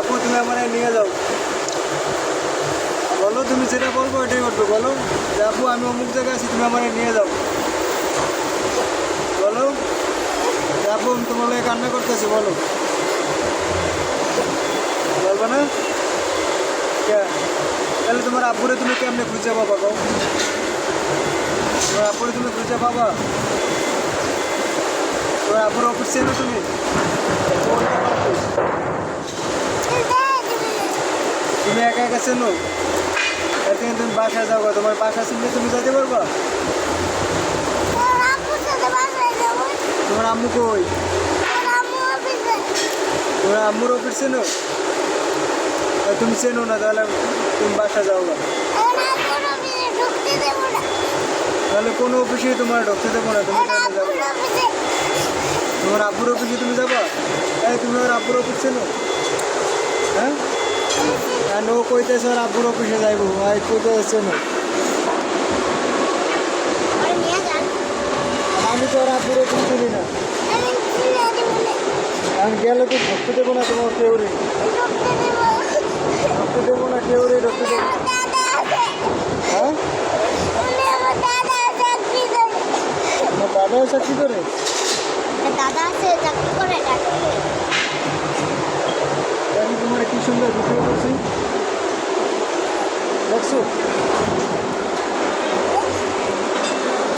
আপু তুমি আমার নিয়ে যাও, বলো তুমি যেটা বলবো এটাই করবো। বলো যে আপু আমি অমুক জায়গায় আছি, তুমি আমার নিয়ে যাও। বলো যে আপু আমি তোমার লাগে কান্না করতেছি, বলো। বলবো না? তাহলে তোমার আব্বুরে তুমি কেমনে খুঁজে পাবা গো? তোমার আব্বুরে তুমি খুঁজে পাবা? তোমার আব্বুর অফিস চেনো তুমি? তুমি একা একা চেনো? এর থেকে তুমি বাসায় যাও, তোমার বাসা চিনলে তুমি যেতে পারবা? তোমার আম্মু কই? তোমার আম্মুর অফিস চেনো? তুমি চেনো না, তাহলে তুমি বাসা যাও না। তাহলে কোনো অফিসে তোমার ঢুকতে দেবো না, তুমি তাহলে যাবো। তোমার আব্বুর অফিসে তুমি যাবা? তুমি ওর আব্বুর অফিস চেনো? হ্যাঁ, আর ও কইতেছে ওর আব্বুর অফিসে যাইবো, আর কইতেছে চেনো? আমি তো ওর আব্বুর অফিস চিনি না। আমি গেলে তো ঢুকতে দেবো না তোমার কেউরে, ঢুকতে দেবো না কেউরে, ঢুকতে দেবো না। হ্যাঁ, আমার দাদা চাকরি করে? দাদা আছে চাকরি করে।